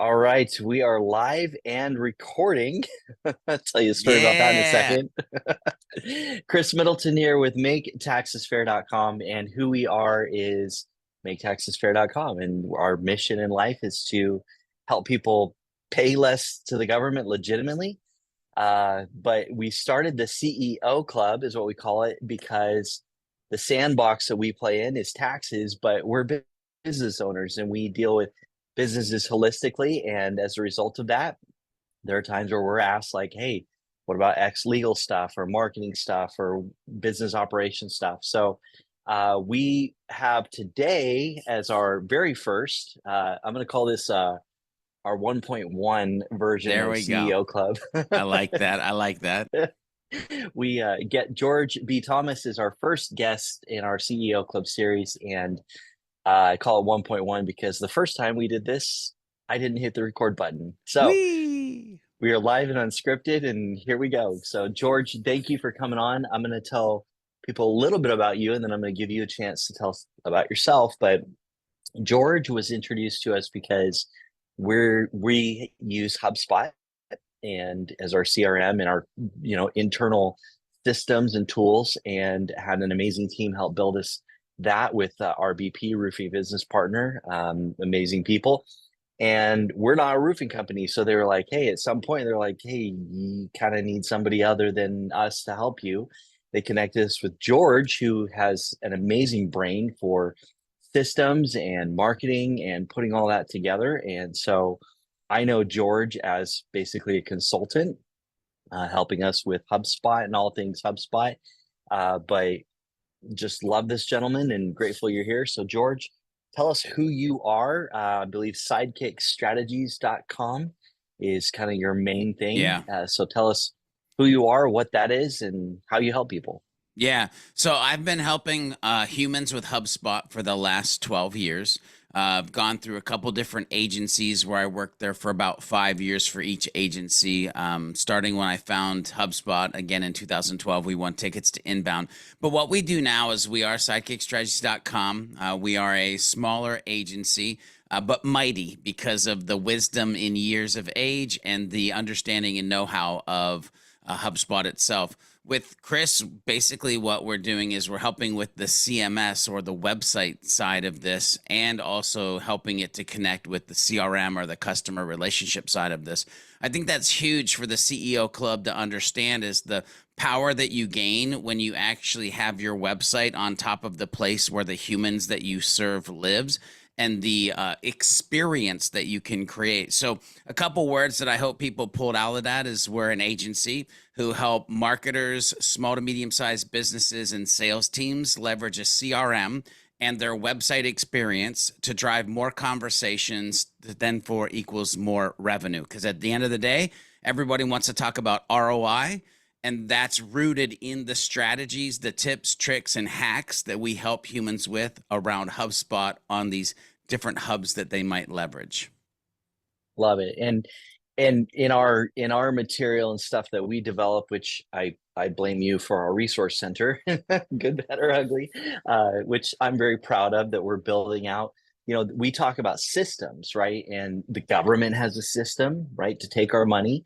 All right, we are live and recording. I'll tell you a story about that in a Yeah. second. Chris Middleton here with MakeTaxesFair.com, and who we are is MakeTaxesFair.com. And our mission in life is to help people pay less to the government legitimately. But we started the CEO Club, is what we call it, because the sandbox that we play in is taxes, but we're business owners and we deal with businesses holistically. And as a result of that, there are times where we're asked, like, hey, what about X legal stuff or marketing stuff or business operation stuff? So we have today as our very first, I'm going to call this our 1.1 version There of we go. CEO Club. I like that. I like that. We get George B. Thomas is our first guest in our CEO Club series, and I call it 1.1 because the first time we did this, I didn't hit the record button. So Whee! we are live and unscripted, and here we go. So, George, thank you for coming on. I'm going to tell people a little bit about you, and then I'm going to give you a chance to tell us about yourself. But George was introduced to us because we use HubSpot and as our CRM and our internal systems and tools, and had an amazing team help build us that with our BP roofing business partner. Amazing people. And we're not a roofing company. So they were like, hey, at some point, they're like, hey, you kind of need somebody other than us to help you. They connected us with George, who has an amazing brain for systems and marketing and putting all that together. And so I know George as basically a consultant, helping us with HubSpot and all things HubSpot. But just love this gentleman and grateful you're here. So, George, tell us who you are. I believe sidekickstrategies.com is kind of your main thing. Yeah. So, tell us who you are, what that is, and how you help people. Yeah. So I've been helping humans with HubSpot for the last 12 years. I've gone through a couple different agencies where I worked there for about 5 years for each agency. Starting when I found HubSpot again in 2012, we won tickets to inbound. But what we do now is we are sidekickstrategies.com. We are a smaller agency. But mighty because of the wisdom in years of age and the understanding and know-how of HubSpot itself. With Chris, basically what we're doing is we're helping with the CMS or the website side of this, and also helping it to connect with the CRM or the customer relationship side of this. I think that's huge for the CEO Club to understand, is the power that you gain when you actually have your website on top of the place where the humans that you serve lives, and the experience that you can create. So a couple words that I hope people pulled out of that is we're an agency who help marketers, small to medium-sized businesses, and sales teams leverage a CRM and their website experience to drive more conversations, then for equals more revenue. Because at the end of the day, everybody wants to talk about ROI, and that's rooted in the strategies, the tips, tricks, and hacks that we help humans with around HubSpot on these different hubs that they might leverage. Love it. And in our material and stuff that we develop, which I blame you for our resource center, good, bad, or ugly, which I'm very proud of that we're building out. We talk about systems, right? And the government has a system, right, to take our money.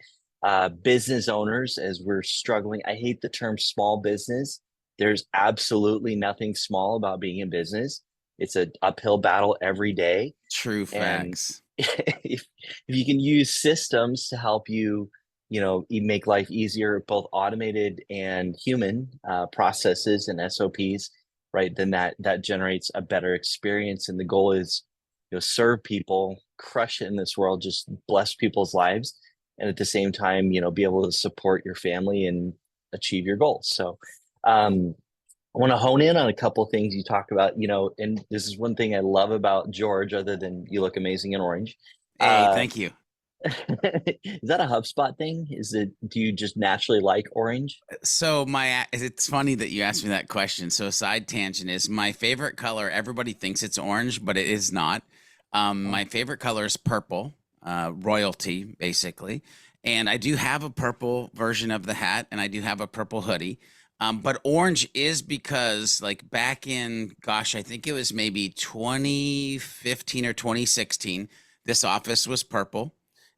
Business owners, as we're struggling, I hate the term small business. There's absolutely nothing small about being in business. It's an uphill battle every day. True And facts. if you can use systems to help you, make life easier, both automated and human processes and SOPs, right? Then that generates a better experience. And the goal is, serve people, crush it in this world, just bless people's lives, and at the same time, be able to support your family and achieve your goals. So, I want to hone in on a couple of things you talked about, and this is one thing I love about George, other than you look amazing in orange. Hey, Uh, thank you. is that a HubSpot thing? Do you just naturally like orange? So it's funny that you asked me that question. So a side tangent is my favorite color. Everybody thinks it's orange, but it is not. Oh, My favorite color is purple, royalty, basically. And I do have a purple version of the hat, and I do have a purple hoodie. But orange is because, like, back in, gosh, I think it was maybe 2015 or 2016, This office was purple,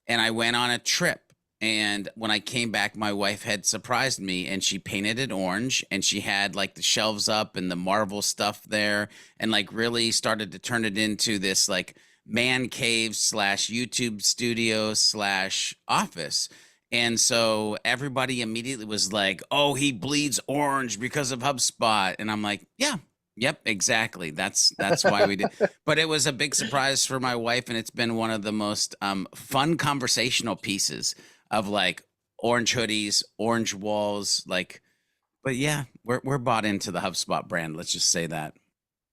and I went on a trip. And when I came back, my wife had surprised me and she painted it orange and she had like the shelves up and the Marvel stuff there and like really started to turn it into this like man cave slash YouTube studio slash office. And so everybody immediately was like, "Oh, he bleeds orange because of HubSpot." And I'm like, "Yeah, yep, exactly. That's why we did." But it was a big surprise for my wife, and it's been one of the most fun conversational pieces of like orange hoodies, orange walls, like. But yeah, we're bought into the HubSpot brand. Let's just say that.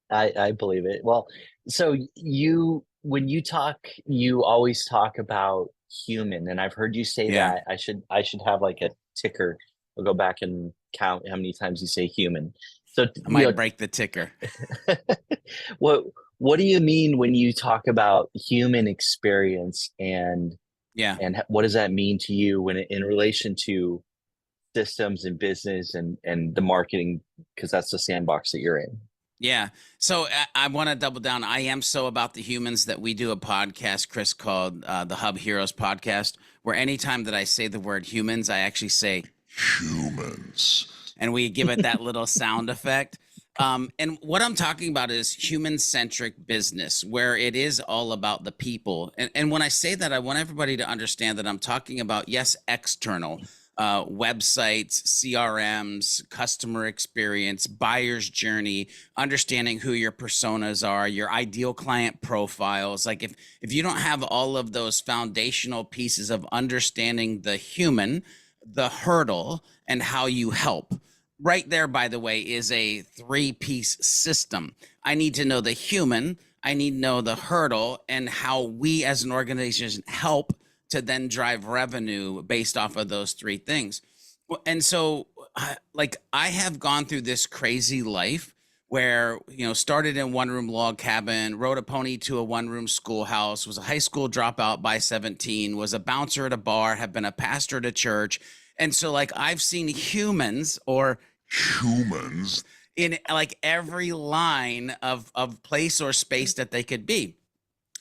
I believe it. Well, so you when you talk, you always talk about human, and I've heard you say Yeah, that. I should have like a ticker. I'll go back and count how many times you say human. So I might break the ticker. what what do you mean when you talk about human experience Yeah. and what does that mean to you when in relation to systems and business and the marketing because that's the sandbox that you're in. Yeah. So I want to double down. I am so about the humans that we do a podcast, Chris, called the Hub Heroes podcast, where anytime that I say the word humans, I actually say humans. And we give it that little sound effect. And what I'm talking about is human centric business, where it is all about the people. And when I say that, I want everybody to understand that I'm talking about, yes, external websites, CRMs, customer experience, buyer's journey, understanding who your personas are, your ideal client profiles. Like if you don't have all of those foundational pieces of understanding the human, the hurdle, and how you help. Right there, by the way, is a three-piece system. I need to know the human, I need to know the hurdle, and how we as an organization help to then drive revenue based off of those three things. And so, like, I have gone through this crazy life where, started in one room log cabin, rode a pony to a one room schoolhouse, was a high school dropout by 17, was a bouncer at a bar, have been a pastor at a church. And so, like, I've seen humans in like every line of place or space that they could be.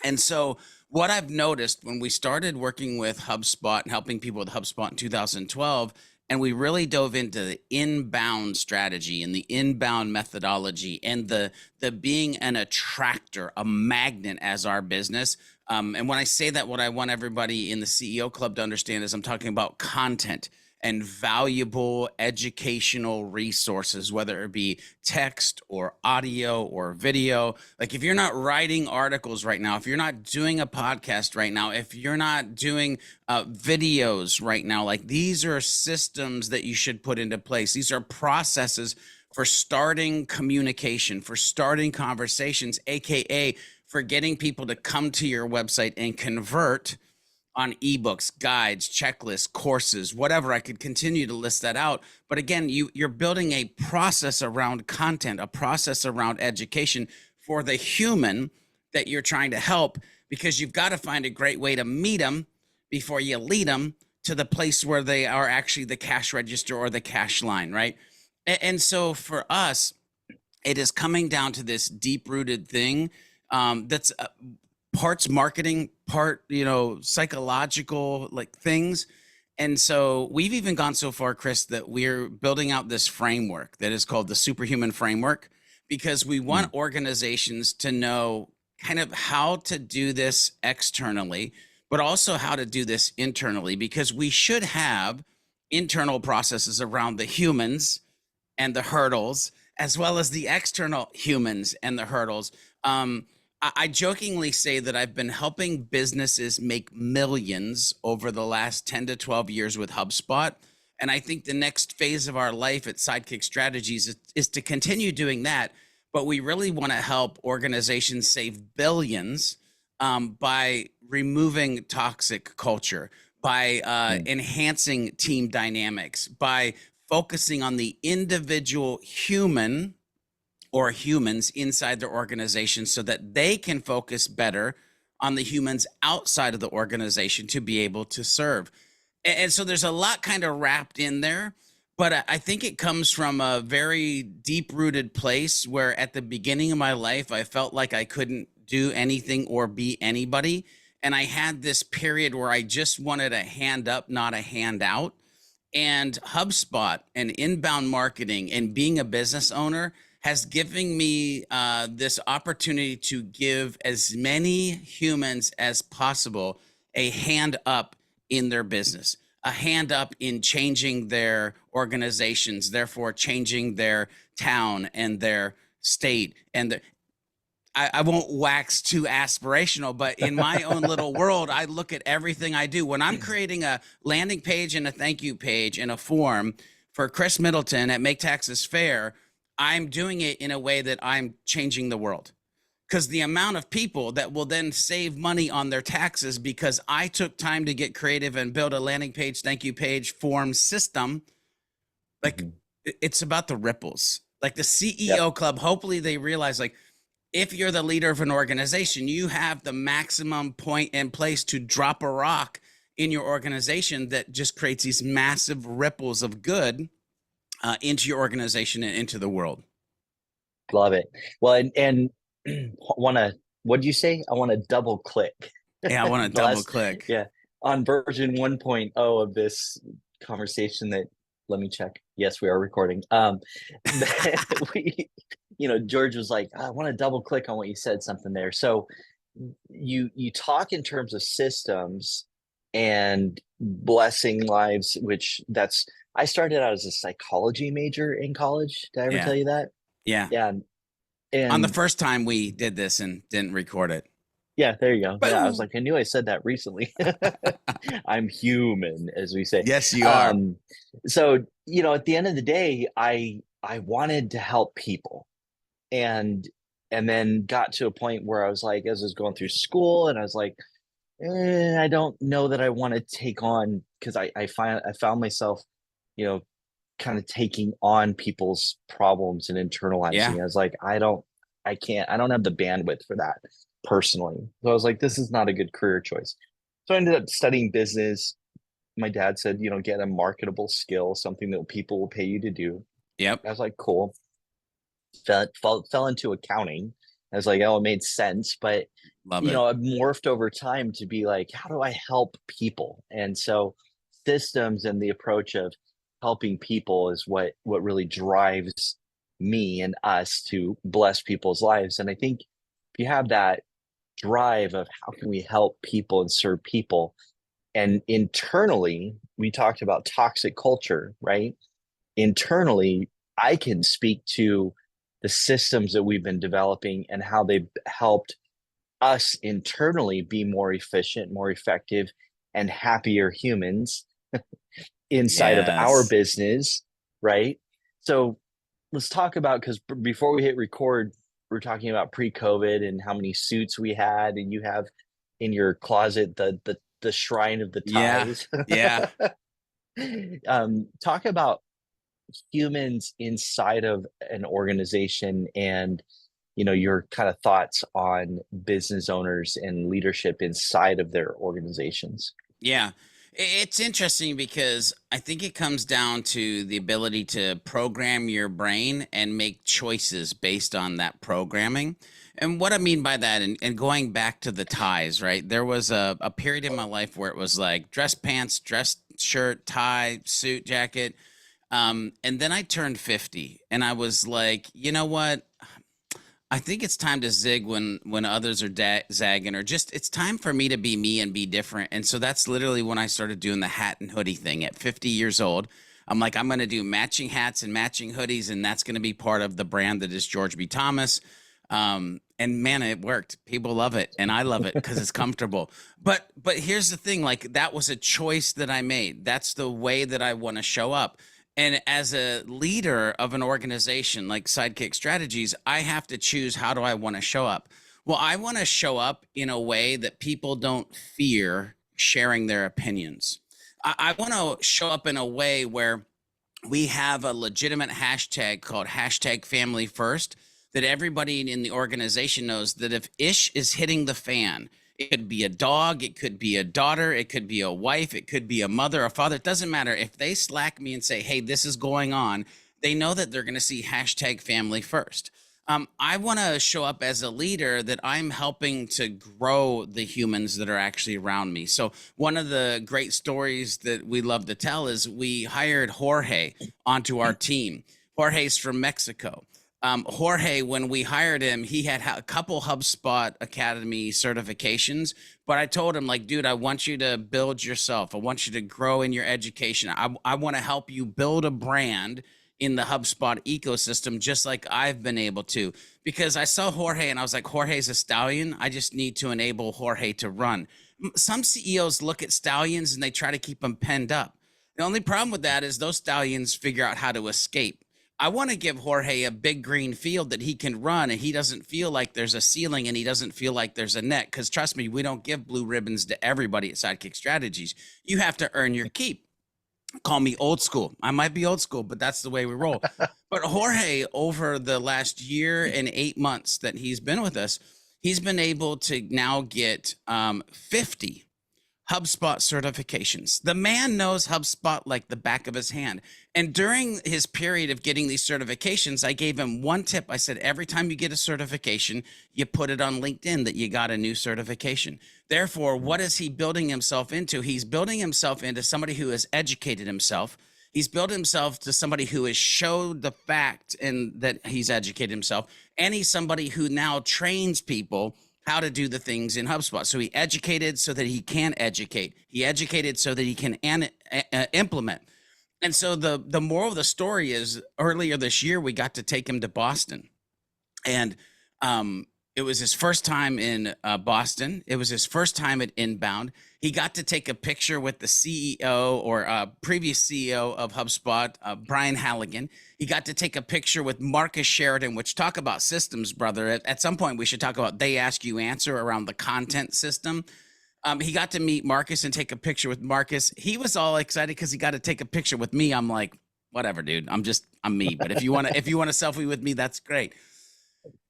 And so what I've noticed when we started working with HubSpot and helping people with HubSpot in 2012, and we really dove into the inbound strategy and the inbound methodology and the being an attractor, a magnet as our business. And when I say that, what I want everybody in the CEO Club to understand is I'm talking about content and valuable educational resources, whether it be text or audio or video. Like if you're not writing articles right now, if you're not doing a podcast right now, if you're not doing videos right now, like these are systems that you should put into place. These are processes for starting communication, for starting conversations, AKA for getting people to come to your website and convert on ebooks, guides, checklists, courses, whatever. I could continue to list that out. But again, you're building a process around content, a process around education for the human that you're trying to help, because you've got to find a great way to meet them before you lead them to the place where they are actually the cash register or the cash line, right? And so for us, it is coming down to this deep rooted thing that's parts marketing, part, psychological like things. And so we've even gone so far, Chris, that we're building out this framework that is called the Superhuman framework, because we want organizations to know kind of how to do this externally, but also how to do this internally, because we should have internal processes around the humans and the hurdles, as well as the external humans and the hurdles. I jokingly say that I've been helping businesses make millions over the last 10 to 12 years with HubSpot. And I think the next phase of our life at Sidekick Strategies is to continue doing that. But we really want to help organizations save billions by removing toxic culture, by enhancing team dynamics, by focusing on the individual human or humans inside their organization so that they can focus better on the humans outside of the organization to be able to serve. And so there's a lot kind of wrapped in there, but I think it comes from a very deep rooted place where at the beginning of my life, I felt like I couldn't do anything or be anybody. And I had this period where I just wanted a hand up, not a handout. And HubSpot and inbound marketing and being a business owner has given me this opportunity to give as many humans as possible a hand up in their business, a hand up in changing their organizations, therefore changing their town and their state and their, I won't wax too aspirational, but in my own little world, I look at everything I do. When I'm creating a landing page and a thank you page and a form for Chris Middleton at Make Taxes Fair, I'm doing it in a way that I'm changing the world. Because the amount of people that will then save money on their taxes because I took time to get creative and build a landing page, thank you page, form system, like it's about the ripples. Like the CEO club, hopefully they realize, like, if you're the leader of an organization, you have the maximum point and place to drop a rock in your organization that just creates these massive ripples of good into your organization and into the world. Love it. Well, and want to, what did you say? I want to double click. Yeah, I want to double click. Yeah. On version 1.0 of this conversation that, let me check. Yes, we are recording. We, George was like, I want to double click on what you said, something there. So you talk in terms of systems and blessing lives, which I started out as a psychology major in college. Did I ever tell you that? Yeah. Yeah. And on the first time we did this and didn't record it. Yeah, there you go. Boom. Yeah, I was like, I knew I said that recently. I'm human, as we say. Yes, you are. So, at the end of the day, I wanted to help people. And then got to a point where I was like, as I was going through school, and I was like, I don't know that I want to take on, because I found myself, kind of taking on people's problems and internalizing. Yeah. I was like, I don't have the bandwidth for that personally. So I was like, this is not a good career choice. So I ended up studying business. My dad said, get a marketable skill, something that people will pay you to do. Yep. I was like, cool. Fell into accounting. I was like, oh, it made sense. But, I've morphed over time to be like, how do I help people? And so systems and the approach of helping people is what really drives me and us to bless people's lives. And I think if you have that drive of how can we help people and serve people, and internally, we talked about toxic culture, right? Internally, I can speak to the systems that we've been developing and how they've helped us internally be more efficient, more effective, and happier humans inside of our business, right? So let's talk about, because before we hit record, we're talking about pre-COVID and how many suits we had, and you have in your closet the shrine of the ties. Yeah. Talk about humans inside of an organization and your kind of thoughts on business owners and leadership inside of their organizations. Yeah. It's interesting because I think it comes down to the ability to program your brain and make choices based on that programming. And what I mean by that, and going back to the ties, right? There was a period in my life where it was like dress pants, dress shirt, tie, suit, jacket. And then I turned 50 and I was like, you know what? I think it's time to zig when others are zagging, or just it's time for me to be me and be different. And so that's literally when I started doing the hat and hoodie thing at 50 years old. I'm like, I'm going to do matching hats and matching hoodies, and that's going to be part of the brand that is George B. Thomas. And man, it worked. People love it, and I love it because it's comfortable. But here's the thing, like that was a choice that I made. That's the way that I want to show up. And as a leader of an organization like Sidekick Strategies, I have to choose, how do I want to show up? Well, I want to show up in a way that people don't fear sharing their opinions. I want to show up in a way where we have a legitimate hashtag called #FamilyFirst that everybody in the organization knows that if ish is hitting the fan, it could be a dog, it could be a daughter, it could be a wife, it could be a mother, a father. It doesn't matter. If they Slack me and say, hey, this is going on, they know that they're going to see #FamilyFirst. I want to show up as a leader that I'm helping to grow the humans that are actually around me. So one of the great stories that we love to tell is we hired Jorge onto our team. Jorge's from Mexico. Jorge, when we hired him, he had a couple HubSpot Academy certifications, but I told him, like, dude, I want you to build yourself. I want you to grow in your education. I want to help you build a brand in the HubSpot ecosystem, just like I've been able to, because I saw Jorge and I was like, Jorge's a stallion. I just need to enable Jorge to run. Some CEOs look at stallions and they try to keep them penned up. The only problem with that is those stallions figure out how to escape. I want to give Jorge a big green field that he can run and he doesn't feel like there's a ceiling and he doesn't feel like there's a net. Because trust me, we don't give blue ribbons to everybody at Sidekick Strategies. You have to earn your keep. Call me old school. I might be old school, but that's the way we roll. But Jorge, over the last year and 8 months that he's been with us, he's been able to now get 50 HubSpot certifications. The man knows HubSpot like the back of his hand. And during his period of getting these certifications, I gave him one tip. I said, every time you get a certification, you put it on LinkedIn that you got a new certification. Therefore, what is he building himself into? He's building himself into somebody who has educated himself. He's built himself to somebody who has showed the fact and that he's educated himself. And he's somebody who now trains people how to do the things in HubSpot. So he educated so that he can educate. He educated so that he can implement. And so the moral of the story is earlier this year, we got to take him to Boston. And it was his first time in Boston. It was his first time at Inbound. He got to take a picture with the CEO or previous CEO of HubSpot, Brian Halligan. He got to take a picture with Marcus Sheridan, which talk about systems, brother. At some point, we should talk about they ask you answer around the content system. He got to meet Marcus and take a picture with Marcus. He was all excited because he got to take a picture with me. I'm like, whatever, dude. I'm me. But if you want to selfie with me, that's great.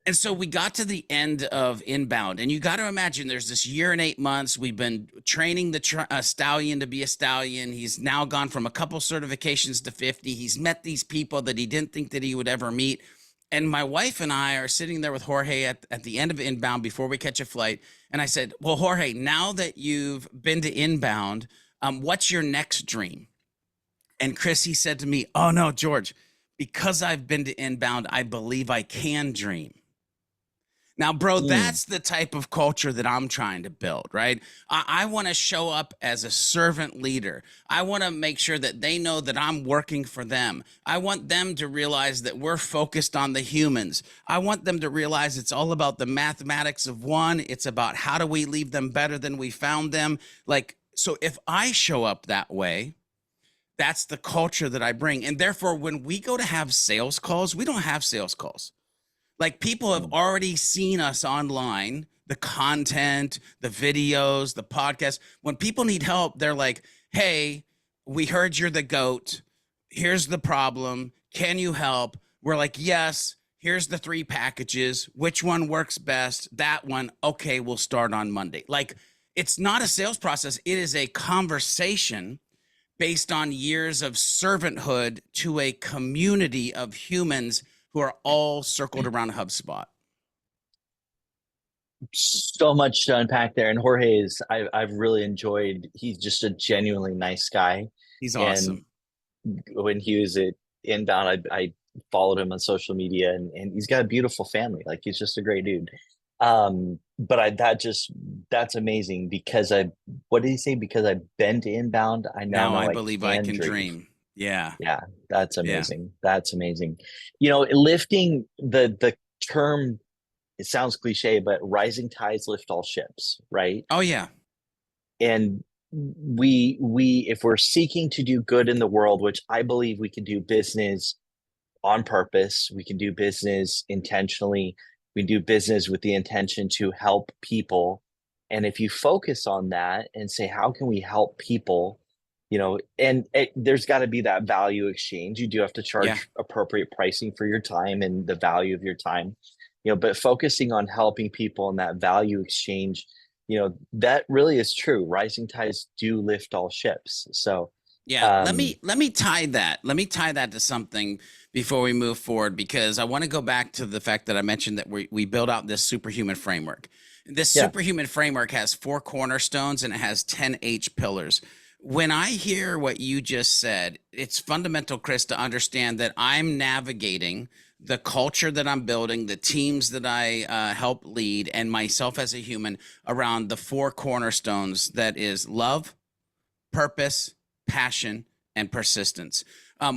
And so we got to the end of Inbound, and you got to imagine there's this year and 8 months. We've been training the stallion to be a stallion. He's now gone from a couple certifications to 50. He's met these people that he didn't think that he would ever meet. And my wife and I are sitting there with Jorge at the end of Inbound before we catch a flight. And I said, well, Jorge, now that you've been to Inbound, what's your next dream? And Chris, he said to me, oh, no, George, because I've been to Inbound, I believe I can dream. Now, bro, that's the type of culture that I'm trying to build, right? I want to show up as a servant leader. I want to make sure that they know that I'm working for them. I want them to realize that we're focused on the humans. I want them to realize it's all about the mathematics of one. It's about how do we leave them better than we found them. Like, so if I show up that way, that's the culture that I bring. And therefore, when we go to have sales calls, we don't have sales calls. Like, people have already seen us online, the content, the videos, the podcast. When people need help, they're like, hey, we heard you're the GOAT. Here's the problem. Can you help? We're like, yes, here's the 3 packages. Which one works best? That one. Okay, we'll start on Monday. Like, it's not a sales process. It is a conversation based on years of servanthood to a community of humans who are all circled around HubSpot. So much to unpack there. And Jorge is, I've really enjoyed, he's just a genuinely nice guy. He's awesome. And when he was at Inbound, I followed him on social media, and he's got a beautiful family. Like, he's just a great dude. But that's amazing because what did he say? Because I've been to Inbound, I now know I believe I can dream. Yeah. Yeah, that's amazing. Yeah. That's amazing. You know, lifting the term, it sounds cliche, but rising tides lift all ships, right? Oh yeah. And we if we're seeking to do good in the world, which I believe we can do business on purpose, we can do business intentionally, we do business with the intention to help people. And if you focus on that and say, how can we help people? You know, and there's got to be that value exchange. You do have to charge appropriate pricing for your time and the value of your time, you know, but focusing on helping people in that value exchange, you know, that really is true. Rising tides do lift all ships. So Yeah, let Um, me let me tie that. Let me tie that to something before we move forward, because I want to go back to the fact that I mentioned that we build out this superhuman framework. This yeah, superhuman framework has 4 cornerstones and it has 10 H pillars. When I hear what you just said, it's fundamental, Chris, to understand that I'm navigating the culture that I'm building, the teams that I help lead, and myself as a human around the 4 cornerstones, that is love, purpose, passion, and persistence.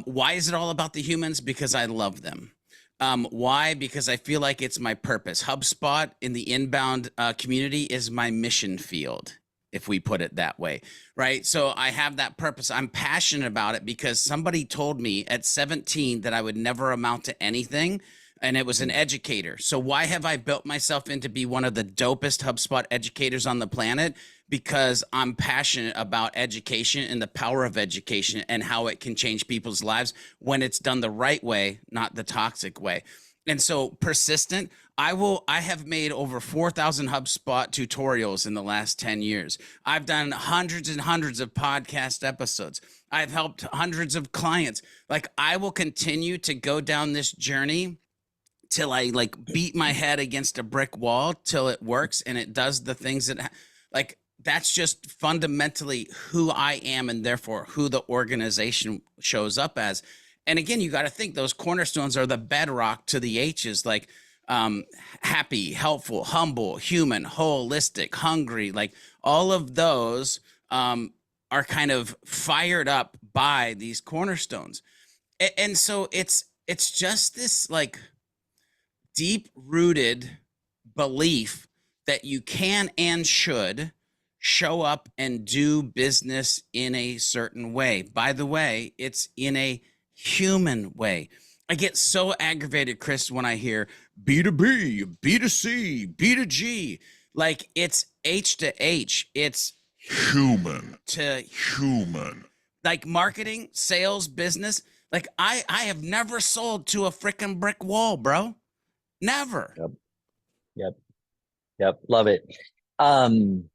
Why is it all about the humans? Because I love them. Why? Because I feel like it's my purpose. HubSpot in the inbound community is my mission field, if we put it that way, right? So I have that purpose. I'm passionate about it because somebody told me at 17 that I would never amount to anything. And it was an educator. So why have I built myself into be one of the dopest HubSpot educators on the planet? Because I'm passionate about education and the power of education and how it can change people's lives when it's done the right way, not the toxic way. And so persistent, I have made over 4,000 HubSpot tutorials in the last 10 years. I've done hundreds and hundreds of podcast episodes. I've helped hundreds of clients. Like, I will continue to go down this journey till I like beat my head against a brick wall till it works and it does the things that like that's just fundamentally who I am, and therefore who the organization shows up as. And again, you got to think those cornerstones are the bedrock to the H's, like happy, helpful, humble, human, holistic, hungry, like all of those are kind of fired up by these cornerstones. And so it's just this like deep rooted belief that you can and should show up and do business in a certain way. By the way, it's in a human way. I get so aggravated, Chris, when I hear B2B, B2C, B2G. Like, it's H2H. It's human to human. Like marketing, sales, business. Like, I have never sold to a freaking brick wall, bro. Never. yep, yep, yep. Love it. Um,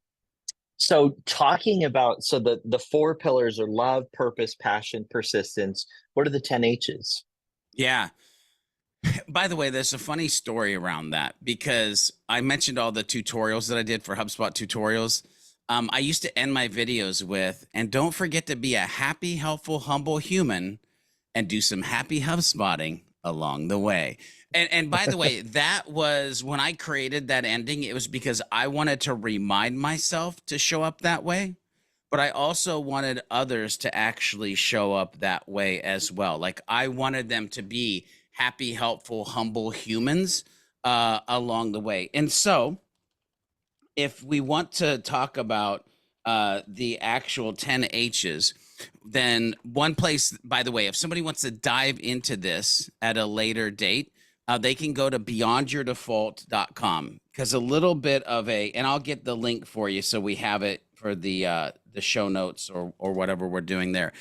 so talking about the four pillars are love, purpose, passion, persistence. What are the 10 H's? Yeah. By the way, there's a funny story around that because I mentioned all the tutorials that I did for HubSpot tutorials. I used to end my videos with, and don't forget to be a happy, helpful, humble human and do some happy HubSpotting along the way. And by the way, that was when I created that ending. It was because I wanted to remind myself to show up that way, but I also wanted others to actually show up that way as well. Like, I wanted them to be happy, helpful, humble humans along the way. And so, if we want to talk about the actual 10 H's, then one place, by the way, if somebody wants to dive into this at a later date, they can go to beyondyourdefault.com, because a little bit of and I'll get the link for you so we have it for the show notes or whatever we're doing there.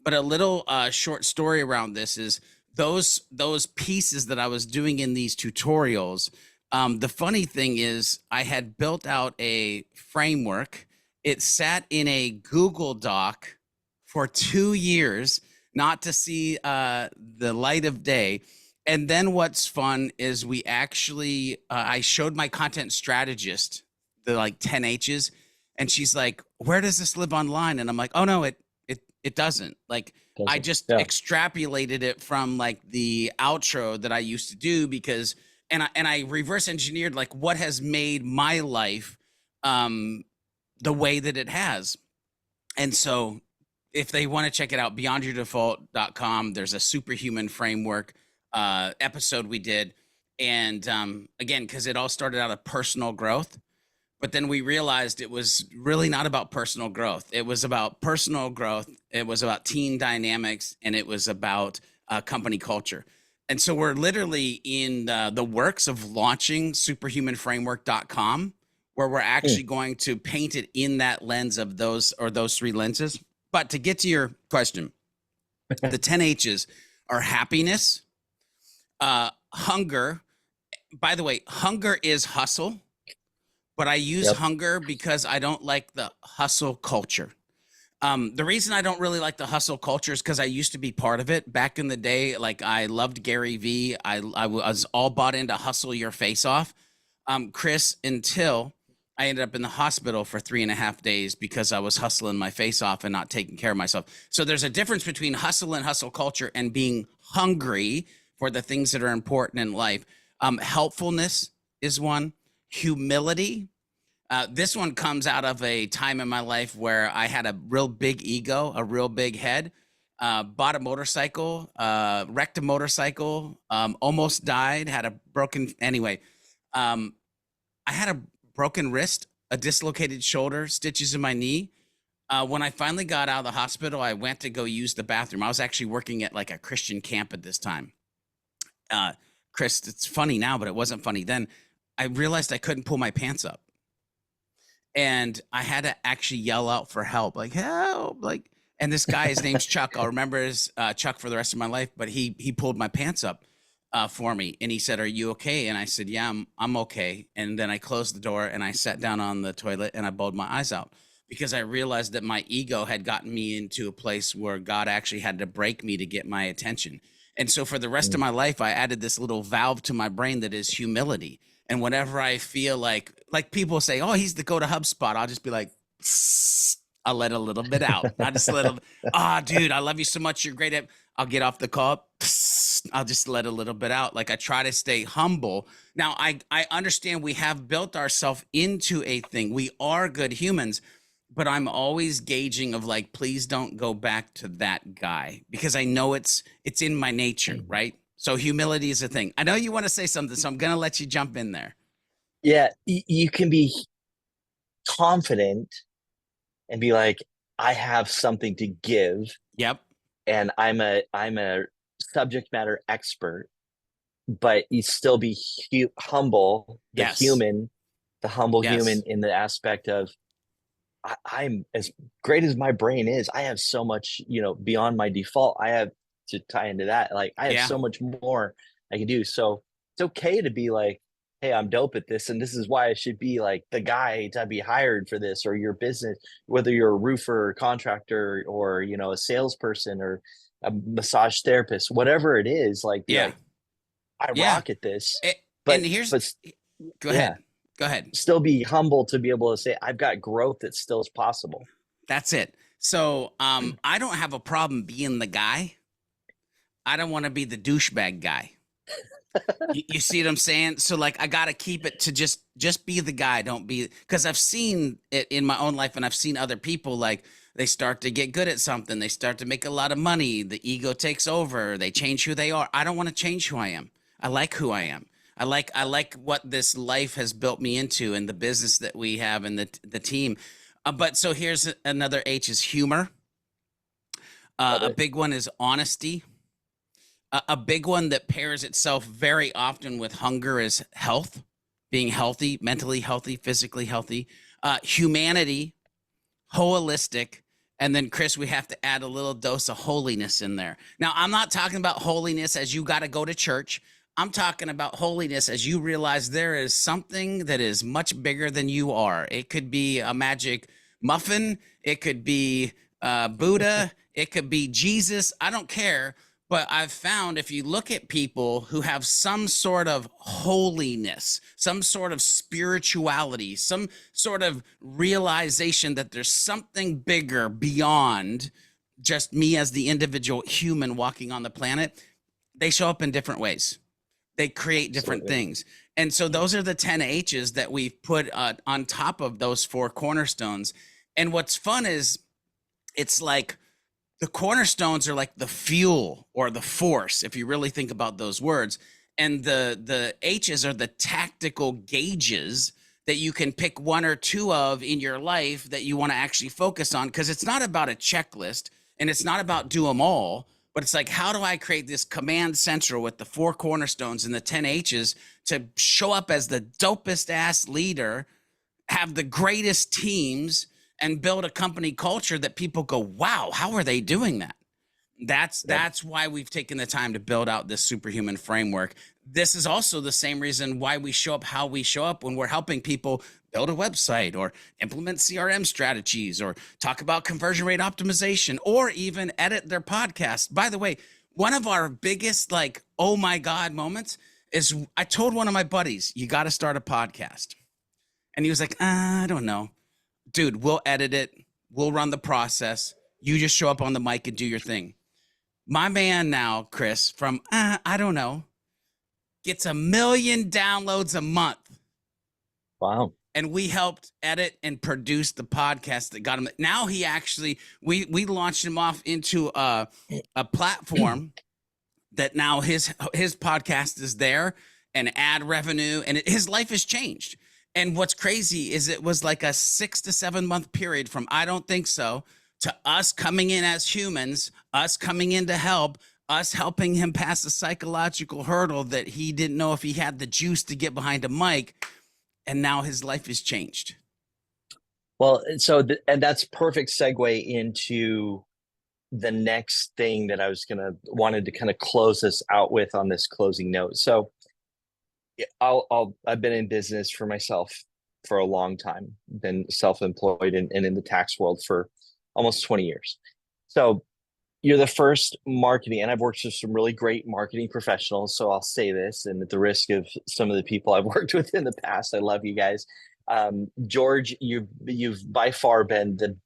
But a little short story around this is those pieces that I was doing in these tutorials. The funny thing is, I had built out a framework. It sat in a Google Doc for 2 years, not to see the light of day. And then what's fun is we actually, I showed my content strategist the like 10 H's, and she's like, "Where does this live online?" And I'm like, "Oh no, it doesn't." Like, I Doesn't. just Yeah. extrapolated it from like the outro that I used to do, because and I reverse engineered like what has made my life the way that it has. And so if they want to check it out, beyondyourdefault.com, there's a superhuman framework episode we did. And again, because it all started out of personal growth, but then we realized it was really not about personal growth. It was about personal growth. It was about team dynamics, and it was about company culture. And so we're literally in the works of launching superhumanframework.com, where we're Hmm. actually going to paint it in that lens of those 3 lenses. But to get to your question, the 10 H's are happiness, hunger. By the way, hunger is hustle, but I use Yep. hunger because I don't like the hustle culture. The reason I don't really like the hustle culture is because I used to be part of it back in the day. Like I loved Gary Vee. I was all bought into hustle your face off. Chris, until I ended up in the hospital for 3.5 days because I was hustling my face off and not taking care of myself. So there's a difference between hustle and hustle culture and being hungry for the things that are important in life. Helpfulness is one. Humility. This one comes out of a time in my life where I had a real big ego, a real big head, bought a motorcycle, wrecked a motorcycle, almost died, had a broken, anyway, I had a broken wrist, a dislocated shoulder, stitches in my knee. When I finally got out of the hospital, I went to go use the bathroom. I was actually working at like a Christian camp at this time. Chris, it's funny now, but it wasn't funny then. I realized I couldn't pull my pants up. And I had to actually yell out for help, like help, like. And this guy, his name's Chuck. I'll remember his Chuck for the rest of my life. But he pulled my pants up for me, and he said, "Are you okay?" And I said, "Yeah, I'm okay." And then I closed the door and I sat down on the toilet and I bawled my eyes out because I realized that my ego had gotten me into a place where God actually had to break me to get my attention. And so for the rest of my life, I added this little valve to my brain that is humility. And whenever I feel like people say, "Oh, he's the go to HubSpot," I'll just be like, I'll let a little bit out. I just let dude, I love you so much. You're great at, I'll get off the call. I'll just let a little bit out. Like I try to stay humble. Now I understand we have built ourselves into a thing. We are good humans, but I'm always gauging of like, please don't go back to that guy because I know it's in my nature, right? So humility is a thing. I know you want to say something, so I'm going to let you jump in there. Yeah, you can be confident and be like, I have something to give, Yep. and I'm a subject matter expert, but you still be humble, Yes. the humble human Yes. in the aspect of I'm as great as my brain is. I have so much, beyond my default. I have to tie into that. Like I have Yeah. so much more I can do. So it's okay to be like, hey, I'm dope at this, and this is why I should be like the guy to be hired for this, or your business, whether you're a roofer, or contractor, or a salesperson, or a massage therapist, whatever it is. Like, be Yeah. like, I Yeah. rock at this, And but here's, but go yeah, ahead. Go ahead. still be humble to be able to say I've got growth that still is possible. That's it. So I don't have a problem being the guy. I don't want to be the douchebag guy. You see what I'm saying? So like I gotta keep it to just be the guy. Don't be, because I've seen it in my own life and I've seen other people like they start to get good at something, they start to make a lot of money, the ego takes over, they change who they are. I don't want to change who I am. I like who I am. I like what this life has built me into and the business that we have and the team. But so here's another H is humor. Love A it. big one is honesty. A big one that pairs itself very often with hunger is health, being healthy, mentally healthy, physically healthy, humanity, holistic. And then, Chris, we have to add a little dose of holiness in there. Now, I'm not talking about holiness as you got to go to church. I'm talking about holiness as you realize there is something that is much bigger than you are. It could be a magic muffin, it could be Buddha, it could be Jesus. I don't care. But I've found if you look at people who have some sort of holiness, some sort of spirituality, some sort of realization that there's something bigger beyond just me as the individual human walking on the planet, they show up in different ways. They create different Absolutely. things. And so those are the 10 H's that we've put on top of those 4 cornerstones. And what's fun is it's like, the cornerstones are like the fuel or the force, if you really think about those words. And the H's are the tactical gauges that you can pick one or two of in your life that you want to actually focus on. Because it's not about a checklist and it's not about do them all, but it's like, how do I create this command central with the 4 cornerstones and the 10 H's to show up as the dopest ass leader, have the greatest teams, and build a company culture that people go, wow, how are they doing that? Yep. That's why we've taken the time to build out this Superhuman framework. This is also the same reason why we show up how we show up when we're helping people build a website or implement CRM strategies or talk about conversion rate optimization or even edit their podcast. By the way, one of our biggest like, oh my God moments is I told one of my buddies, you got to start a podcast. And he was like, I don't know. Dude, we'll edit it. We'll run the process. You just show up on the mic and do your thing. My man now, Chris, from I don't know, gets 1 million downloads a month. Wow. And we helped edit and produce the podcast that got him. Now he actually, we launched him off into a platform that now his podcast is there and ad revenue, and his life has changed. And what's crazy is it was like a 6 to 7 month period from I don't think so to us coming in as humans, us coming in to help, us helping him pass the psychological hurdle that he didn't know if he had the juice to get behind a mic. And now his life has changed. Well, and that's perfect segue into the next thing that I wanted to kind of close this out with on this closing note. So I've been in business for myself for a long time, been self-employed and in the tax world for almost 20 years. So you're the first marketing, and I've worked with some really great marketing professionals. So I'll say this, and at the risk of some of the people I've worked with in the past, I love you guys. George, you've by far been the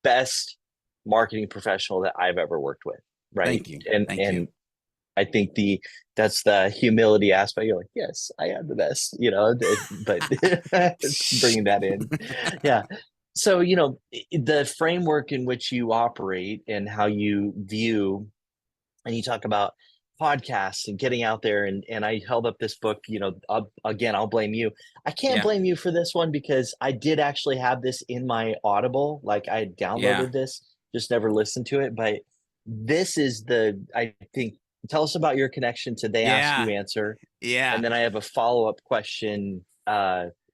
best marketing professional that I've ever worked with. Right. Thank you. And Thank you. I think that's the humility aspect. You're like, yes, I am the best, but bringing that in. Yeah. So, the framework in which you operate and how you view, and you talk about podcasts and getting out there, and I held up this book, I'll blame you. I can't blame you for this one because I did actually have this in my Audible. Like I had downloaded this, just never listened to it. But this is I think, tell us about your connection to They Ask You Answer. Yeah. And then I have a follow-up question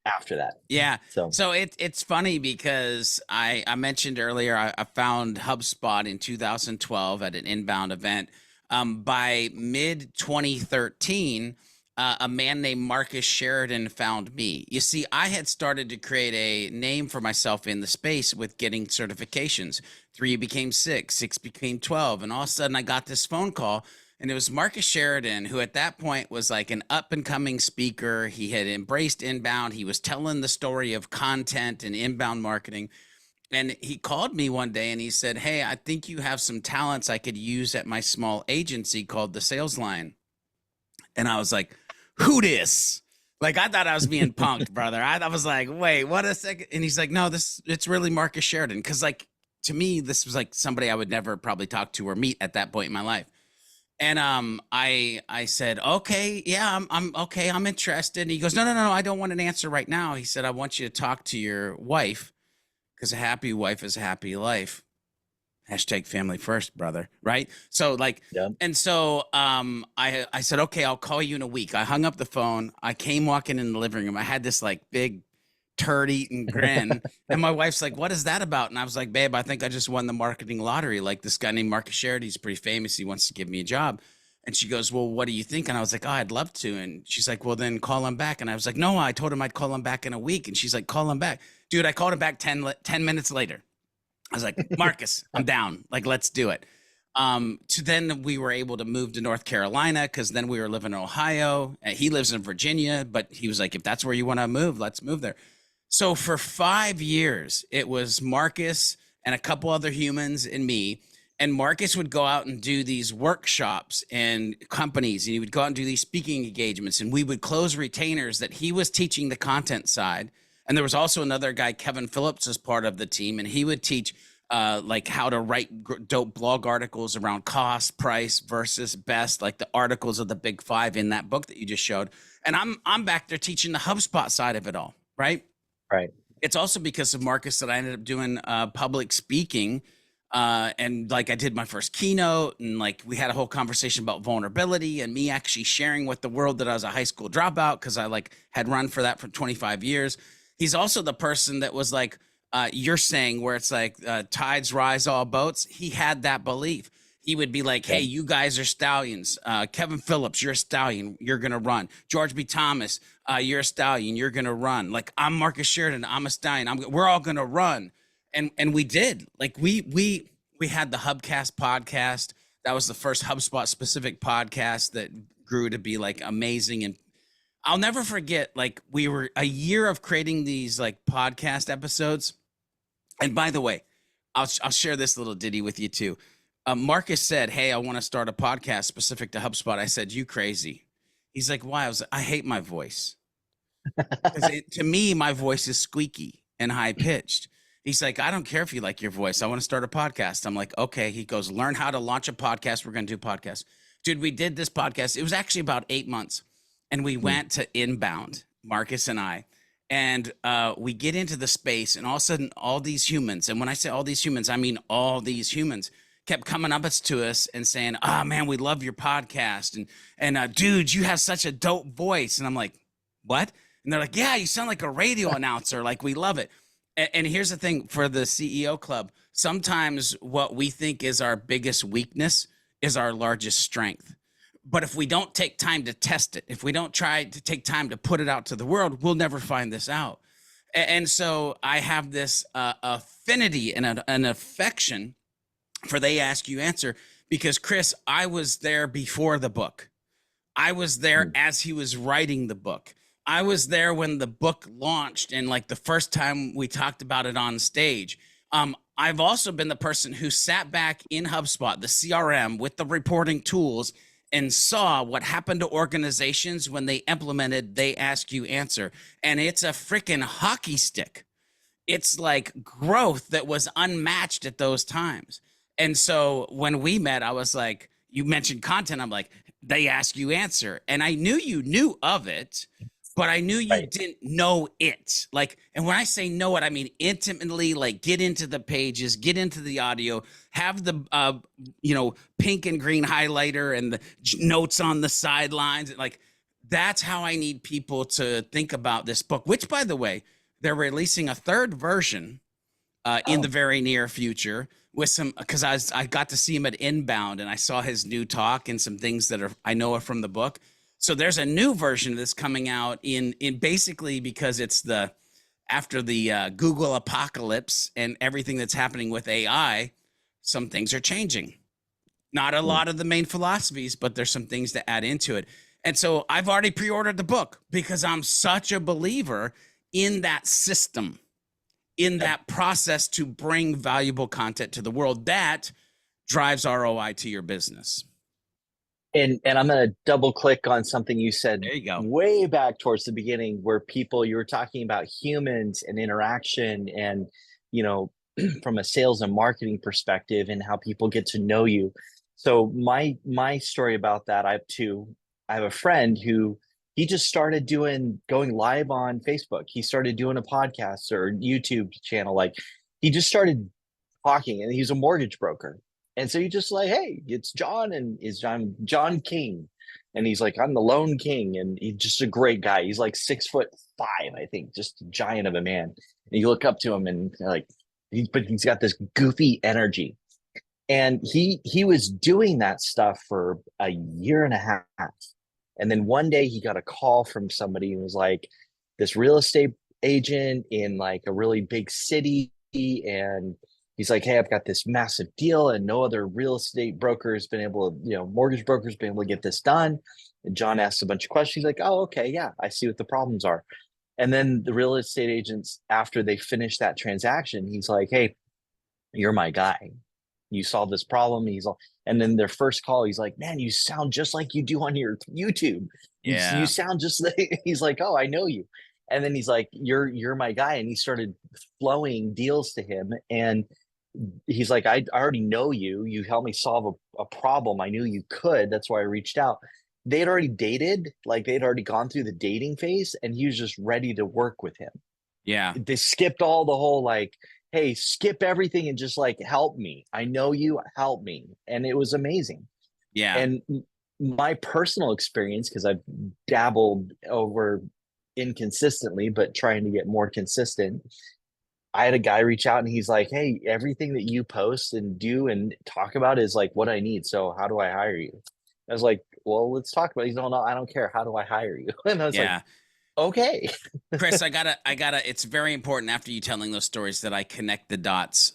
after that. Yeah. So it's funny because I mentioned earlier, I found HubSpot in 2012 at an inbound event. By mid 2013, a man named Marcus Sheridan found me. You see, I had started to create a name for myself in the space with getting certifications. 3 became 6, 6 became 12. And all of a sudden I got this phone call. And it was Marcus Sheridan, who at that point was like an up and coming speaker. He had embraced inbound. He was telling the story of content and inbound marketing. And he called me one day and he said, hey, I think you have some talents I could use at my small agency called The Sales Line. And I was like, who dis? Like, I thought I was being punked, brother. I was like, wait, what a second. And he's like, no, it's really Marcus Sheridan. Cause like, to me, this was like somebody I would never probably talk to or meet at that point in my life. And I said, okay, yeah, I'm okay, I'm interested. And he goes, no, I don't want an answer right now. He said, I want you to talk to your wife because a happy wife is a happy life. Hashtag family first, brother. Right. So like, and so I said, okay, I'll call you in a week. I hung up the phone. I came walking in the living room. I had this like big turd eating grin. And my wife's like, what is that about? And I was like, babe, I think I just won the marketing lottery. Like this guy named Marcus Sheridan, he's pretty famous. He wants to give me a job. And she goes, well, what do you think? And I was like, oh, I'd love to. And she's like, well, then call him back. And I was like, no, I told him I'd call him back in a week. And she's like, call him back. Dude, I called him back 10 minutes later. I was like, Marcus, I'm down. Like, let's do it. So then we were able to move to North Carolina because then we were living in Ohio. He lives in Virginia, but he was like, if that's where you want to move, let's move there. So for 5 years, it was Marcus and a couple other humans and me. And Marcus would go out and do these workshops and companies, and he would go out and do these speaking engagements, and we would close retainers that he was teaching the content side. And there was also another guy, Kevin Phillips, as part of the team, and he would teach like how to write dope blog articles around cost, price versus best, like the articles of the big 5 in that book that you just showed. And I'm back there teaching the HubSpot side of it all, right? Right. It's also because of Marcus that I ended up doing public speaking. And like I did my first keynote, and like we had a whole conversation about vulnerability and me actually sharing with the world that I was a high school dropout because I like had run for that for 25 years. He's also the person that was like, you're saying where it's like tides rise all boats. He had that belief. He would be like, hey, Yep. you guys are stallions. Kevin Phillips, you're a stallion. You're going to run. George B. Thomas, you're a stallion. You're going to run. Like, I'm Marcus Sheridan. I'm a stallion. We're all going to run. And we did. Like, we had the Hubcast podcast. That was the first HubSpot specific podcast that grew to be like amazing. And I'll never forget, like, we were a year of creating these like podcast episodes. And by the way, I'll share this little ditty with you too. Marcus said, hey, I want to start a podcast specific to HubSpot. I said, you crazy. He's like, why? I was like, I hate my voice. Because to me, my voice is squeaky and high pitched. He's like, I don't care if you like your voice. I want to start a podcast. I'm like, okay. He goes, learn how to launch a podcast. We're going to do podcasts. Dude, we did this podcast. It was actually about 8 months. And we went to Inbound, Marcus and I. And we get into the space, and all of a sudden, all these humans, and when I say all these humans, I mean all these humans, kept coming up to us and saying, oh, man, we love your podcast. And dude, you have such a dope voice. And I'm like, what? And they're like, yeah, you sound like a radio announcer. Like, we love it. And here's the thing for the CEO Club. Sometimes what we think is our biggest weakness is our largest strength. But if we don't take time to test it, if we don't try to take time to put it out to the world, we'll never find this out. And so I have this affinity and an affection for They Ask You Answer, because Chris, I was there before the book. I was there as he was writing the book. I was there when the book launched, and like the first time we talked about it on stage. I've also been the person who sat back in HubSpot, the CRM, with the reporting tools, and saw what happened to organizations when they implemented They Ask You Answer. And it's a freaking hockey stick. It's like growth that was unmatched at those times. And so when we met, I was like, you mentioned content. I'm like, They Ask You Answer. And I knew you knew of it, but I knew you Right. didn't know it. Like, and when I say know it, I mean intimately, like get into the pages, get into the audio, have the, pink and green highlighter and the notes on the sidelines. Like, that's how I need people to think about this book, which, by the way, they're releasing a third version in the very near future with some, because I got to see him at Inbound and I saw his new talk and some things that I know are from the book. So there's a new version of this coming out in basically, because it's after the Google apocalypse and everything that's happening with AI, some things are changing. Not a lot of the main philosophies, but there's some things to add into it. And so I've already pre-ordered the book because I'm such a believer in that system, in that process to bring valuable content to the world that drives ROI to your business. And I'm going to double click on something you said There you go. way back towards the beginning, where you were talking about humans and interaction, and you know, from a sales and marketing perspective, and how people get to know you. So my story about that, I have a friend who he just started going live on Facebook. He started doing a podcast or YouTube channel. Like, he just started talking, and he's a mortgage broker. And so you just like, hey, it's John, and is John King. And he's like, I'm the lone king. And he's just a great guy. He's like 6'5", I think, just a giant of a man. And you look up to him and like, but he's got this goofy energy. And he was doing that stuff for a year and a half. And then one day he got a call from somebody who was like, this real estate agent in like a really big city. And he's like, hey, I've got this massive deal, and no other real estate broker has been able to, mortgage brokers been able to get this done. And John asked a bunch of questions. He's like, oh, okay, yeah, I see what the problems are. And then the real estate agents, after they finish that transaction, he's like, hey, you're my guy. You solve this problem. And then their first call, he's like, man, you sound just like you do on your YouTube. You sound just like, he's like, oh, I know you. And then he's like, you're my guy. And he started flowing deals to him. And he's like, I already know you. You helped me solve a problem. I knew you could. That's why I reached out. They'd already dated, like they'd already gone through the dating phase, and he was just ready to work with him. Yeah. They skipped all the whole like, hey, skip everything and just like help me. I know you, help me. And it was amazing. Yeah. And my personal experience, because I've dabbled over inconsistently, but trying to get more consistent, I had a guy reach out and he's like, "Hey, everything that you post and do and talk about is like what I need. So how do I hire you?" I was like, "Well, let's talk about it." He's like, "No, I don't care. How do I hire you?" And I was like, Yeah. "Okay." Chris, I gotta, it's very important after you telling those stories that I connect the dots,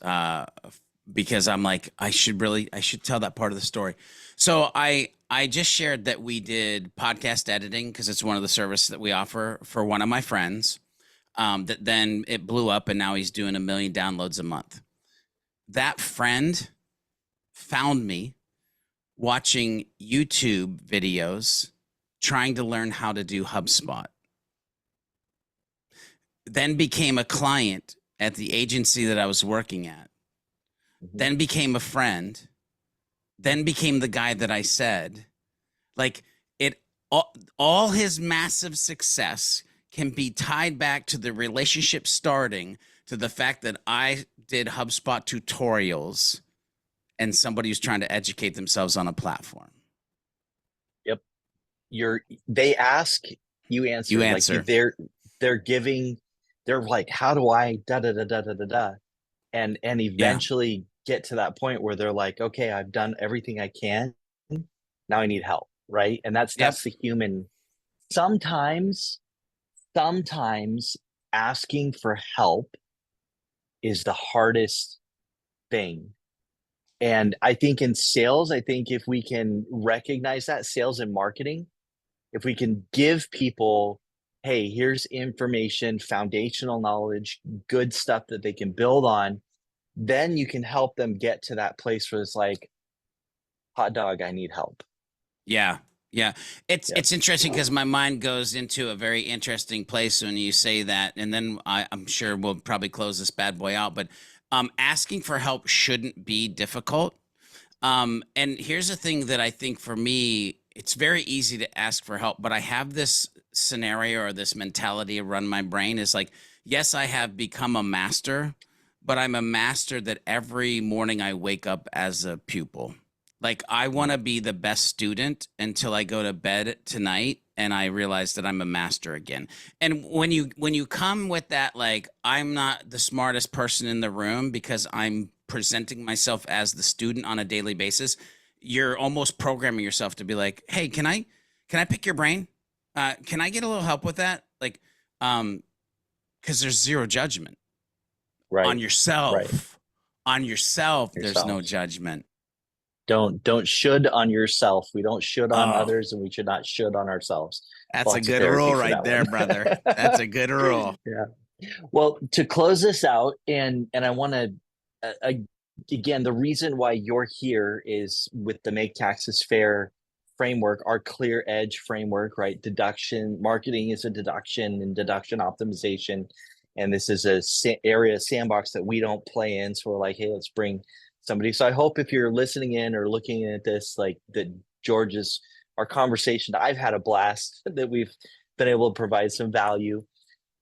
because I'm like, I should tell that part of the story. So I just shared that we did podcast editing because it's one of the services that we offer for one of my friends. That then it blew up and now he's doing 1 million downloads a month. That friend found me watching YouTube videos trying to learn how to do HubSpot, then became a client at the agency that I was working at, Mhm. then became a friend, then became the guy that I said, like it all his massive success can be tied back to the relationship starting to the fact that I did HubSpot tutorials and somebody who's trying to educate themselves on a platform. Yep. They ask, you You answer. Like answer. they're giving, they're like, "How do I da da da da da da da?" And Yeah. eventually get to that point where they're like, "Okay, I've done everything I can. Now I need help." Right? And Yep. that's the human. Sometimes sometimes asking for help is the hardest thing. And I think in sales, I think if we can recognize that, sales and marketing, if we can give people, hey, here's information, foundational knowledge, good stuff that they can build on, then you can help them get to that place where it's like, hot dog, I need help. Yeah. Yeah. Yep. It's interesting because my mind goes into a very interesting place when you say that. And then I'm sure we'll probably close this bad boy out, but asking for help shouldn't be difficult. And here's the thing that I think for me, it's very easy to ask for help, but I have this scenario or this mentality run my brain is like, yes, I have become a master, but I'm a master that every morning I wake up as a pupil. Like I want to be the best student until I go to bed tonight and I realize that I'm a master again. And when you come with that, like I'm not the smartest person in the room because I'm presenting myself as the student on a daily basis, you're almost programming yourself to be like, hey, can I pick your brain? Can I get a little help with that? Like, because there's zero judgment on Right. Right. yourself. On yourself, there's no Yourself. judgment. Don't should on yourself. We don't should on Oh, others, and we should not should on ourselves. that's a Lots of good therapy rule for right that there, one. brother. That's a good rule. Yeah. Well, to close this out, and I want to again, the reason why you're here is with the Make Taxes Fair framework, our clear edge framework, right? Deduction marketing is a deduction and deduction optimization, and this is a area sandbox that we don't play in. So we're like, hey, let's bring somebody. So I hope if you're listening in or looking at this, like that George's our conversation, I've had a blast that we've been able to provide some value.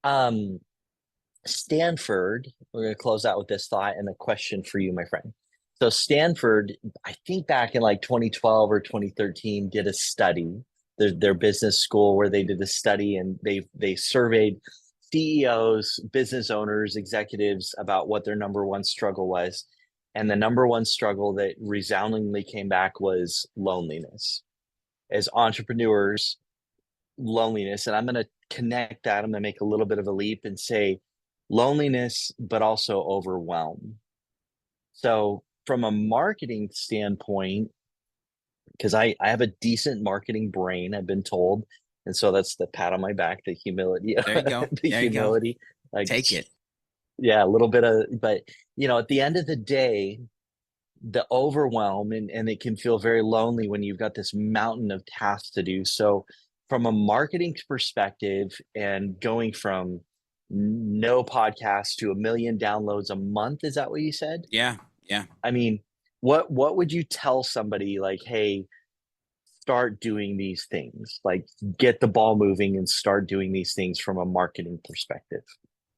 Um, Stanford, we're going to close out with this thought and a question for you, my friend. So, Stanford, I think back in like 2012 or 2013, did a study, their business school, where they did a study and they surveyed CEOs, business owners, executives about what their number one struggle was. And the number one struggle that resoundingly came back was loneliness. As entrepreneurs, loneliness. And I'm going to connect that. I'm going to make a little bit of a leap and say loneliness, but also overwhelm. So, from a marketing standpoint, because I have a decent marketing brain, I've been told. And so that's the pat on my back, the humility, There you go. the There you go. humility. Like, Take it. yeah, a little bit of, but at the end of the day, the overwhelm and it can feel very lonely when you've got this mountain of tasks to do. So from a marketing perspective and going from no podcast to 1 million downloads a month, is that what you said? Yeah. Yeah. I mean, what would you tell somebody like, hey, start doing these things, like get the ball moving and start doing these things from a marketing perspective?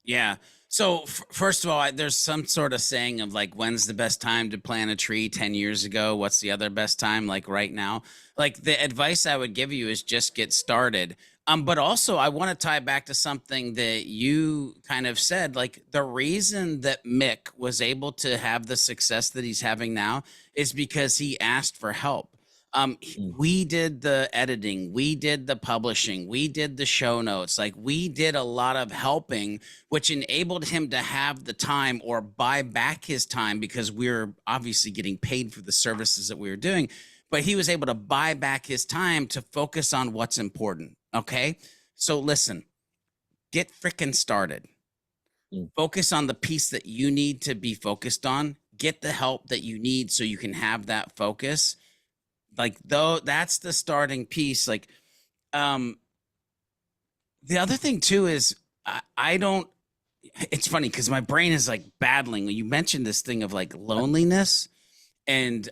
Yeah. So first of all, there's some sort of saying of like, when's the best time to plant a tree? 10 years ago. What's the other best time? Like right now. Like the advice I would give you is just get started. But also I want to tie back to something that you kind of said, like the reason that Mick was able to have the success that he's having now is because he asked for help. Mm, We did the editing, we did the publishing, we did the show notes, like we did a lot of helping, which enabled him to have the time or buy back his time because we're obviously getting paid for the services that we were doing. But he was able to buy back his time to focus on what's important. Okay. So listen, get freaking started. mm, Focus on the piece that you need to be focused on. Get the help that you need so you can have that focus. Like, though, that's the starting piece. Like, um, the other thing too is I don't, it's funny because my brain is like battling. You mentioned this thing of like loneliness and,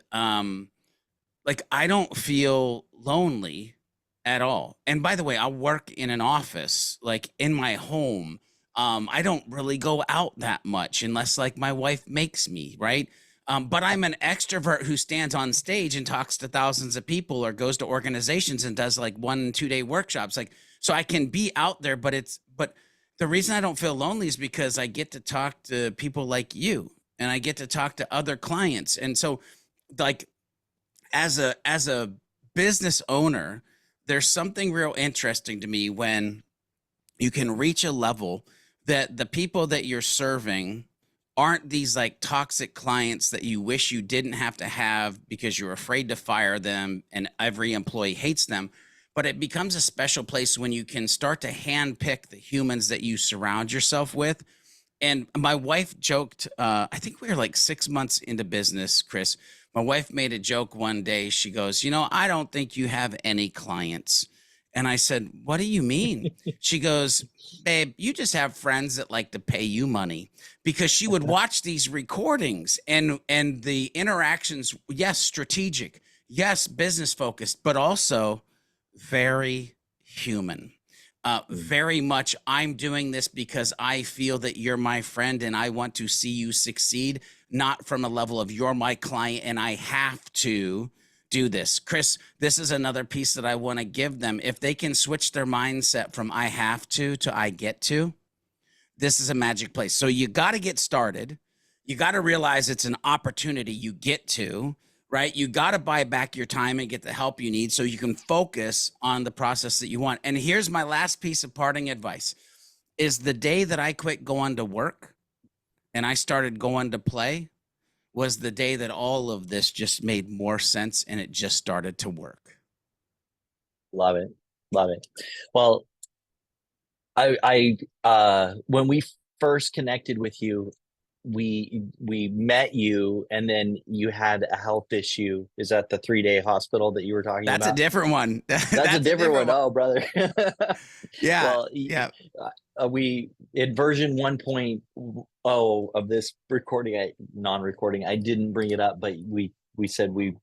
like I don't feel lonely at all. And by the way, I work in an office, like in my home. I don't really go out that much unless like my wife makes me, right? But I'm an extrovert who stands on stage and talks to thousands of people or goes to organizations and does like 1 2 day workshops. Like, so I can be out there, but the reason I don't feel lonely is because I get to talk to people like you and I get to talk to other clients. And so like as a business owner, there's something real interesting to me when you can reach a level that the people that you're serving aren't these like toxic clients that you wish you didn't have to have because you're afraid to fire them and every employee hates them. But it becomes a special place when you can start to handpick the humans that you surround yourself with. And my wife joked, I think we were like 6 months into business, Chris. My wife made a joke one day. She goes, I don't think you have any clients. And I said, what do you mean? She goes, babe, you just have friends that like to pay you money, because she would watch these recordings and the interactions, yes, strategic, yes, business focused, but also very human. mm. Very much, I'm doing this because I feel that you're my friend and I want to see you succeed, not from a level of you're my client and I have to do this. Chris, this is another piece that I want to give them. If they can switch their mindset from I have to I get to, this is a magic place. So you got to get started. You got to realize it's an opportunity you get to, right? You got to buy back your time and get the help you need so you can focus on the process that you want. And here's my last piece of parting advice is the day that I quit going to work and I started going to play was the day that all of this just made more sense and it just started to work. Love it. Love it. Well, when we first connected with you, we met you, and then you had a health issue. Is that the 3-day hospital that you were talking That's a about? different one. That's a That's a different different one. one. Oh, brother. Yeah. Well, Yeah. we in version 1.0 of this recording, non-recording, I didn't bring it up, but we said we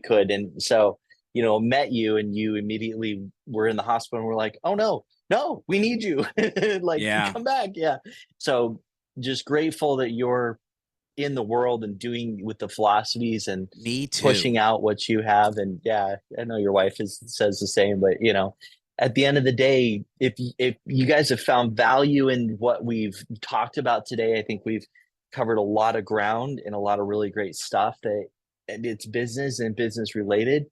could, and so met you, and you immediately were in the hospital, and we're like, oh no, no, we need you, like Yeah. come back, yeah. So just grateful that you're in the world and doing with the philosophies and Me too. pushing out what you have. And yeah, I know your wife says the same, but at the end of the day, if you guys have found value in what we've talked about today, I think we've covered a lot of ground and a lot of really great stuff that and it's business and business related.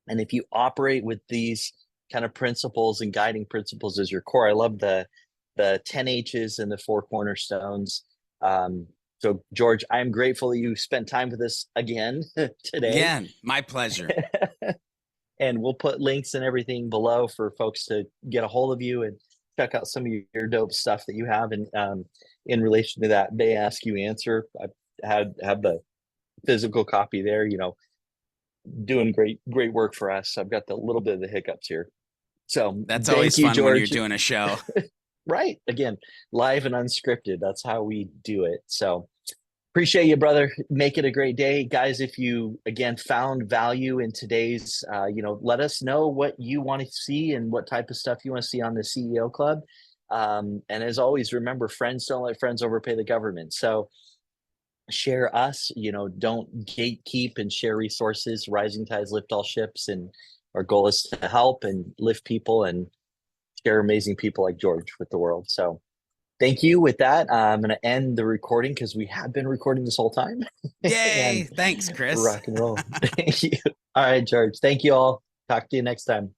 And if you operate with these kind of principles and guiding principles as your core, I love the 10 H's and the four cornerstones. So George, I'm grateful that you spent time with us again today. Yeah, my pleasure. And we'll put links and everything below for folks to get a hold of you and check out some of your dope stuff that you have. And in relation to that, they ask you answer. I have the physical copy there, doing great work for us. I've got the little bit of the hiccups here. So That's thank always you, fun when you're George. doing a show. Right. Again, live and unscripted. That's how we do it. So appreciate you, brother. Make it a great day. Guys, if you, again, found value in today's, let us know what you want to see and what type of stuff you want to see on the CEO Club. And as always, remember, friends don't let friends overpay the government. So share us, don't gatekeep and share resources. Rising tides lift all ships. And our goal is to help and lift people and share amazing people like George with the world. So thank you. With that, I'm going to end the recording because we have been recording this whole time and Yay! Thanks, Chris. rock and roll. Thank you. All right, George. Thank you all. Talk to you next time.